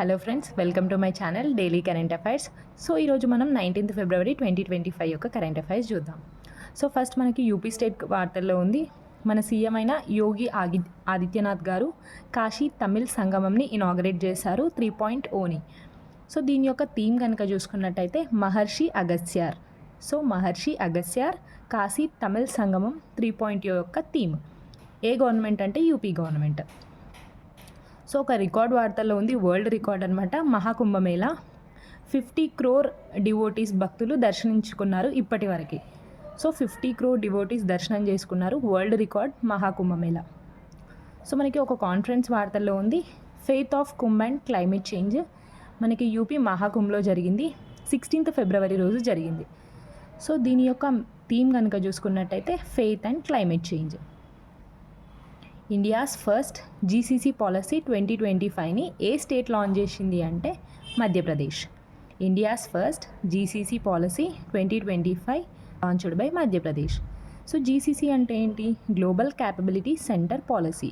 Hello friends, welcome to my channel daily current affairs. So ఈరోజు మనం 19th ఫిబ్రవరి 2025 యొక్క current affairs చూద్దాం. So first మనకి యూపీ స్టేట్ వార్తల్లో ఉంది. మన సీఎం అయిన యోగి ఆదిత్యనాథ్ గారు కాశీ తమిళ్ సంగమంని ఇనాగరేట్ చేశారు 3.0ని. సో దీని యొక్క థీమ్ కనుక చూసుకున్నట్టయితే మహర్షి అగస్త్యార్. సో మహర్షి అగస్త్యార్ కాశీ తమిళ్ సంగమం 3.0 యొక్క థీమ్. ఏ గవర్నమెంట్ అంటే యూపీ గవర్నమెంట్. సో ఒక రికార్డ్ వార్తల్లో ఉంది, వరల్డ్ రికార్డ్ అనమాట. మహాకుంభమేళా 50 crore డివోటీస్ భక్తులు దర్శించుకున్నారు ఇప్పటి వరకు. సో 50 crore డివోటీస్ దర్శనం చేసుకున్నారు, వరల్డ్ రికార్డ్ మహాకుంభమేళా. సో మనకి ఒక కాన్ఫరెన్స్ వార్తల్లో ఉంది, faith of Kumbh and climate change. మనకి యూపీ మహాకుంభ్లో జరిగింది, 16th ఫిబ్రవరి రోజు జరిగింది. సో దీని యొక్క థీమ్ కనుక చూసుకున్నట్టయితే faith and climate change. India's first GCC policy 2025ని ఏ స్టేట్ లాంచ్ చేసింది అంటే Madhya Pradesh. India's first GCC policy 2025 launched by Madhya Pradesh. So GCC అంటే ఏంటి? Global capability centre policy.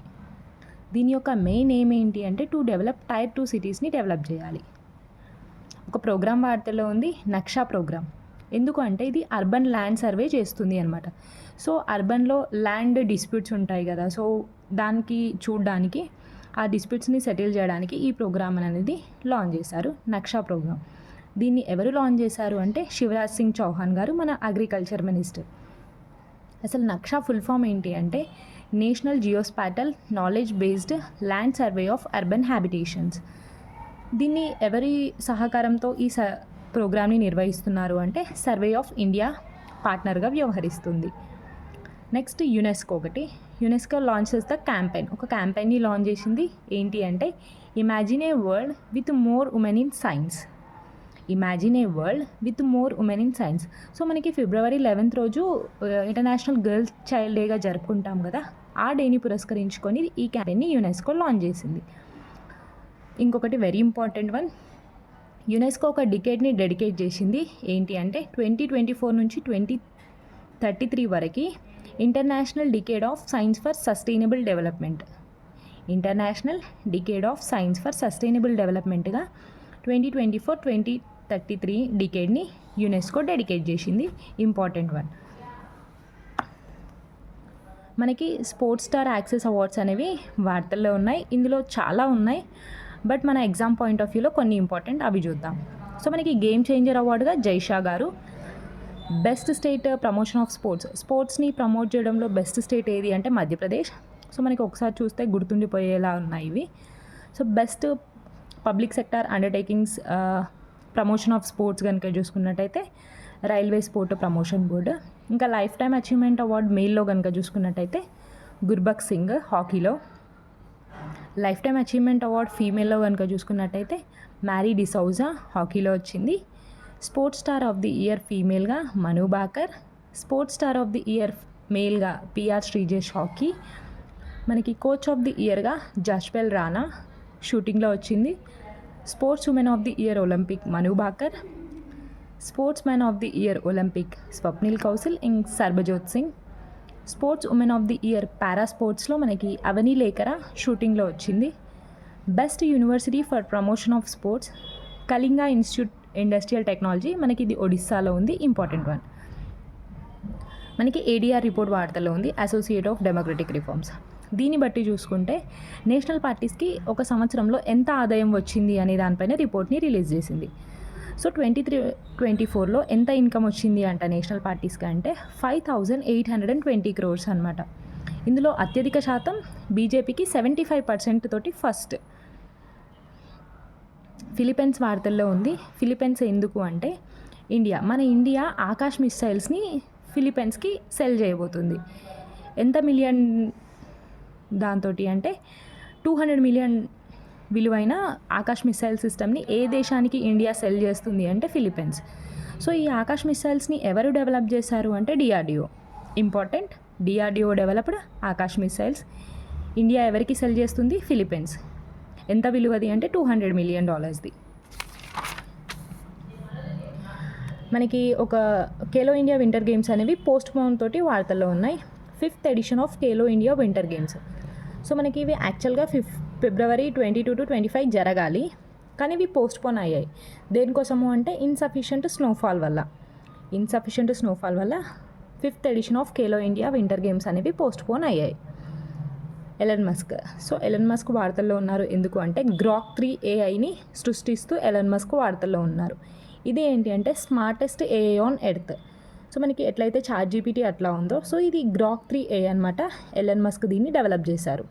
దీని యొక్క మెయిన్ ఎయిమ్ ఏంటి అంటే టు డెవలప్ టైర్ 2 సిటీస్ని డెవలప్ చేయాలి. ఒక ప్రోగ్రామ్ వార్తలో ఉంది, నక్షా ప్రోగ్రామ్. ఎందుకు అంటే ఇది అర్బన్ ల్యాండ్ సర్వే చేస్తుంది అనమాట. సో అర్బన్లో ల్యాండ్ డిస్ప్యూట్స్ ఉంటాయి కదా, సో దానికి చూడడానికి, ఆ డిస్ప్యూట్స్ని సెటిల్ చేయడానికి ఈ ప్రోగ్రామ్ అనేది లాంచ్ చేశారు, నక్షా ప్రోగ్రామ్. దీన్ని ఎవరు లాంచ్ చేశారు అంటే శివరాజ్ సింగ్ చౌహాన్ గారు, మన అగ్రికల్చర్ మినిస్టర్. అసలు నక్షా ఫుల్ ఫామ్ ఏంటి అంటే national geospatial knowledge based land survey of urban habitations. దీన్ని ఎవరి సహకారంతో ఈ ప్రోగ్రామ్ని నిర్వహిస్తున్నారు అంటే సర్వే ఆఫ్ ఇండియా పార్ట్నర్గా వ్యవహరిస్తుంది. నెక్స్ట్ యునెస్కో ఒకటి. UNESCO launches the campaign. ఒక క్యాంపెయిన్ని లాంచ్ చేసింది. ఏంటి అంటే imagine a world with more women in science. Imagine a world with more women in science. So మనకి ఫిబ్రవరి 11th రోజు ఇంటర్నేషనల్ గర్ల్స్ చైల్డ్ డేగా జరుపుకుంటాం కదా, ఆ డేని పురస్కరించుకొని ఈ క్యాంపెయిన్ని యునెస్కో లాంచ్ చేసింది. ఇంకొకటి వెరీ ఇంపార్టెంట్ వన్, యునెస్కో ఒక డికేడ్ని డెడికేట్ చేసింది. ఏంటి అంటే 2024 నుంచి 2033 వరకు international decade of science for sustainable development. International decade of science for sustainable డెవలప్మెంట్గా 2024-2033 డికేడ్ని యునెస్కో డెడికేట్ చేసింది. Important one. మనకి స్పోర్ట్స్ స్టార్ యాక్సెస్ అవార్డ్స్ అనేవి వార్తల్లో ఉన్నాయి. ఇందులో చాలా ఉన్నాయి, బట్ మన ఎగ్జామ్ పాయింట్ ఆఫ్ వ్యూలో కొన్ని ఇంపార్టెంట్, అవి చూద్దాం. సో మనకి గేమ్ చేంజర్ అవార్డుగా జైషా గారు. బెస్ట్ స్టేట్ ప్రమోషన్ ఆఫ్ స్పోర్ట్స్ని ప్రమోట్ చేయడంలో బెస్ట్ స్టేట్ ఏది అంటే మధ్యప్రదేశ్. సో మనకి ఒకసారి చూస్తే గుర్తుండిపోయేలా ఉన్నాయి ఇవి. So best public sector undertakings promotion of sports కనుక చూసుకున్నట్టయితే రైల్వే స్పోర్ట్ ప్రమోషన్ బోర్డు. ఇంకా లైఫ్ టైమ్ అచీవ్మెంట్ అవార్డు మెయిల్లో కనుక చూసుకున్నట్టయితే గుర్బక్ సింగ్ హాకీలో. లైఫ్ టైమ్ అచీవ్మెంట్ అవార్డ్ ఫీమేల్లో కనుక చూసుకున్నట్టయితే మ్యారీ డిసౌజా హాకీలో వచ్చింది. Sports star of the year ఫీమేల్గా Manu Bhaker. Sports star of the year మేల్గా పిఆర్ శ్రీజేష్ హాకీ. మనకి కోచ్ ఆఫ్ ది ఇయర్గా జస్పెల్ రాణా షూటింగ్లో వచ్చింది. Sports women of the year Olympic Manu Bhaker. Sports man of the year Olympic Swapnil Kaushal ఇంగ్ Sarabjot Singh. Sports women of the year para స్పోర్ట్స్లో మనకి అవని లేఖరా షూటింగ్లో వచ్చింది. Best university for promotion of sports Kalinga institute industrial technology, మనకి ఇది ఒడిస్సాలో ఉంది. Important one. మనకి ఏడీఆర్ రిపోర్ట్ వార్తల్లో ఉంది, అసోసియేట్ ఆఫ్ డెమోక్రటిక్ రిఫార్మ్స్. దీన్ని బట్టి చూసుకుంటే నేషనల్ పార్టీస్కి ఒక సంవత్సరంలో ఎంత ఆదాయం వచ్చింది అనే దానిపైన రిపోర్ట్ని రిలీజ్ చేసింది. సో 23-24లో ఎంత ఇన్కమ్ వచ్చింది అంట నేషనల్ పార్టీస్కి అంటే 5820 crores అనమాట. ఇందులో అత్యధిక శాతం బీజేపీకి 75% తోటి ఫస్ట్. ఫిలిప్పైన్స్ వార్తల్లో ఉంది. ఫిలిప్పైన్స్ ఎందుకు అంటే మన ఇండియా ఆకాష్ మిసైల్స్ని ఫిలిప్పైన్స్కి సెల్ చేయబోతుంది. ఎంత మిలియన్ దాంతో అంటే 200 million విలువైన ఆకాష్ మిసైల్ సిస్టమ్ని ఏ దేశానికి ఇండియా సెల్ చేస్తుంది అంటే ఫిలిప్పైన్స్. సో ఈ ఆకాష్ మిసైల్స్ని ఎవరు డెవలప్ చేశారు అంటే DRDO. Important, DRDO developed Akash missiles. India ఎవరికి సెల్ చేస్తుంది? ఫిలిప్పైన్స్. ఎంత విలువది అంటే $200 million. మనకి ఒక ఖేలో ఇండియా వింటర్ గేమ్స్ అనేవి పోస్ట్ పోన్ తోటి వార్తల్లో ఉన్నాయి. 5th edition of Khelo India winter games. So మనకి ఇవి యాక్చువల్గా ఫిబ్రవరి 22 to 25 జరగాలి, కానీ ఇవి పోస్ట్పోన్ అయ్యాయి. దేనికోసము అంటే ఇన్సఫిషియంట్ స్నోఫాల్ వల్ల 5th edition of Khelo India winter games అనేవి పోస్ట్పోన్ అయ్యాయి. ఎలన్ మస్క్ వార్తల్లో ఉన్నారు. ఎందుకు అంటే గ్రాక్ 3 ఏఐని సృష్టిస్తూ ఎలన్ మస్క్ వార్తల్లో ఉన్నారు. ఇది ఏంటి అంటే smartest AI on earth. So మనకి ఎట్లయితే ChatGPT అట్లా ఉందో, సో ఇది గ్రాక్ 3 ఏఐ అనమాట. ఎలన్ మస్క్ దీన్ని డెవలప్ చేశారు.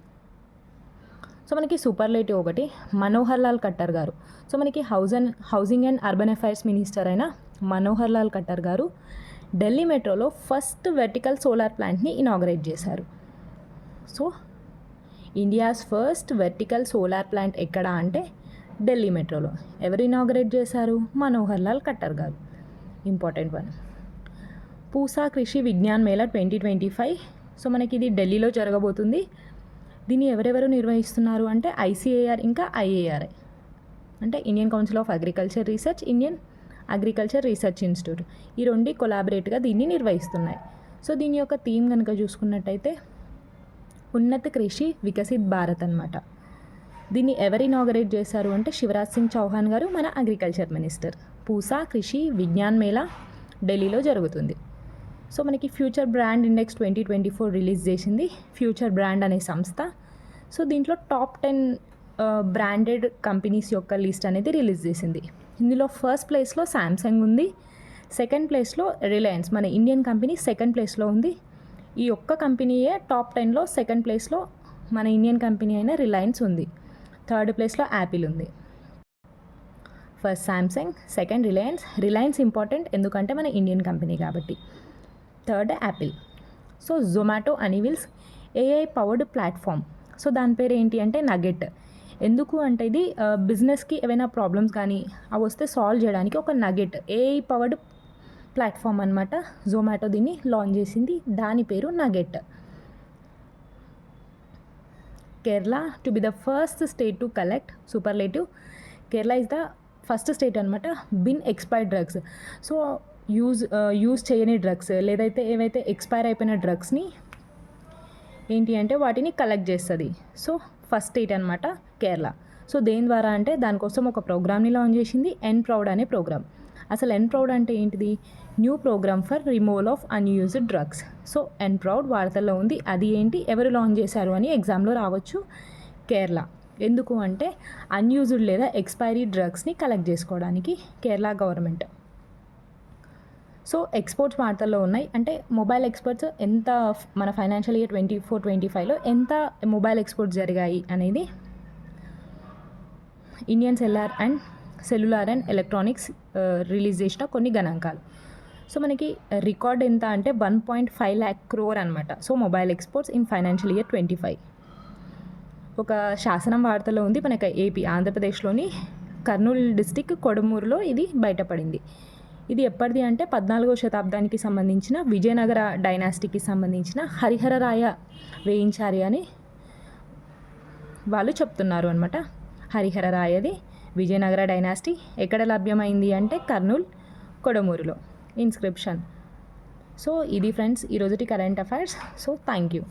సో మనకి సూపర్లేటివ్ ఒకటి మనోహర్ లాల్ ఖట్టర్ గారు. సో మనకి housing and urban affairs minister అయిన మనోహర్ లాల్ ఖట్టర్ గారు ఢిల్లీ మెట్రోలో ఫస్ట్ వెర్టికల్ సోలార్ ప్లాంట్ని ఇనాగరేట్ చేశారు. So India's first vertical solar plant ఎక్కడ అంటే ఢిల్లీ మెట్రోలో. ఎవరు ఇనాగరేట్ చేశారు? మనోహర్ లాల్ ఖట్టర్ గారు. Important one. పూసా కృషి విజ్ఞాన్ మేళా 2025. సో మనకి ఇది ఢిల్లీలో జరగబోతుంది. దీన్ని ఎవరెవరు నిర్వహిస్తున్నారు అంటే ICAR ఇంకా IARI అంటే Indian council of agriculture research, Indian agriculture research institute. ఈ రెండు కొలాబరేట్గా దీన్ని నిర్వహిస్తున్నాయి. సో దీని యొక్క థీమ్ కనుక చూసుకున్నట్టయితే ఉన్నత కృషి వికసిత్ భారత్ అనమాట. దీన్ని ఎవరు ఇనాగరేట్ చేశారు అంటే శివరాజ్ సింగ్ చౌహాన్ గారు, మన అగ్రికల్చర్ మినిస్టర్. పూసా కృషి విజ్ఞాన్ మేళా ఢిల్లీలో జరుగుతుంది. సో మనకి ఫ్యూచర్ బ్రాండ్ ఇండెక్స్ 2024 రిలీజ్ చేసింది ఫ్యూచర్ బ్రాండ్ అనే సంస్థ. సో దీంట్లో టాప్ 10 బ్రాండెడ్ కంపెనీస్ యొక్క లిస్ట్ అనేది రిలీజ్ చేసింది. ఇందులో ఫస్ట్ ప్లేస్లో శాంసంగ్ ఉంది, సెకండ్ ప్లేస్లో రిలయన్స్, మన ఇండియన్ కంపెనీ సెకండ్ ప్లేస్లో ఉంది. ఈ ఒక్క కంపెనీయే టాప్ 10లో సెకండ్ ప్లేస్లో మన ఇండియన్ కంపెనీ అయిన రిలయన్స్ ఉంది. థర్డ్ ప్లేస్లో యాపిల్ ఉంది. First Samsung, second Reliance important ఎందుకంటే మన ఇండియన్ కంపెనీ కాబట్టి. Third Apple. So Zomato unveils AI powered platform. So దాని పేరు ఏంటి అంటే నగెట్. ఎందుకు అంటే ఇది బిజినెస్కి ఏవైనా ప్రాబ్లమ్స్ కానీ అవి వస్తే సాల్వ్ చేయడానికి ఒక నగెట్ ఏఐ పవర్డ్ ప్లాట్ఫామ్ అనమాట. జొమాటో దీన్ని లాంచ్ చేసింది, దాని పేరు Nugget. Kerala to be the first state to collect superlative. Kerala is the first state అనమాట bin expired drugs. So use చేయని డ్రగ్స్ లేదైతే ఏవైతే ఎక్స్పైర్ అయిపోయిన డ్రగ్స్ని ఏంటి అంటే వాటిని కలెక్ట్ చేస్తుంది. సో ఫస్ట్ స్టేట్ అనమాట కేరళ. సో దేని ద్వారా అంటే దానికోసం ఒక ప్రోగ్రామ్ని లాంచ్ చేసింది, ఎన్ప్రౌడ్ అనే ప్రోగ్రామ్. అసలు ఎన్ప్రౌడ్ అంటే ఏంటిది? New programme for removal of unused drugs. So NPROUD వార్తల్లో ఉంది. అది ఏంటి, ఎవరు లాంచ్ చేశారు అని ఎగ్జామ్లో రావచ్చు. కేరళ. ఎందుకు అంటే అన్యూజ్డ్ లేదా ఎక్స్పైరీ డ్రగ్స్ని కలెక్ట్ చేసుకోవడానికి కేరళ గవర్నమెంట్. సో ఎక్స్పోర్ట్స్ వార్తల్లో ఉన్నాయి. అంటే మొబైల్ ఎక్స్పోర్ట్స్ ఎంత మన ఫైనాన్షియల్ ఇయర్ 24-25లో ఎంత మొబైల్ ఎక్స్పోర్ట్స్ జరిగాయి అనేది Indian cellular and electronics release చేసిన కొన్ని గణాంకాలు. సో మనకి రికార్డ్ ఎంత అంటే 1.5 lakh crore అనమాట. So mobile exports in financial year 25. ఒక శాసనం వార్తలో ఉంది, మనకి ఏపీ ఆంధ్రప్రదేశ్లోని కర్నూలు డిస్టిక్ కొడమూరులో ఇది బయటపడింది. ఇది ఎప్పటిది అంటే 14వ శతాబ్దానికి సంబంధించిన విజయనగర డైనాసిటీకి సంబంధించిన హరిహరరాయ వేయించారు అని వాళ్ళు చెప్తున్నారు అనమాట. హరిహరరాయది విజయనగర డైనాసిటీ ఎక్కడ లభ్యమైంది అంటే కర్నూలు కొడమూరులో ఇన్స్క్రిప్షన్. సో ఇది ఫ్రెండ్స్ ఈరోజుటి current affairs. So thank you.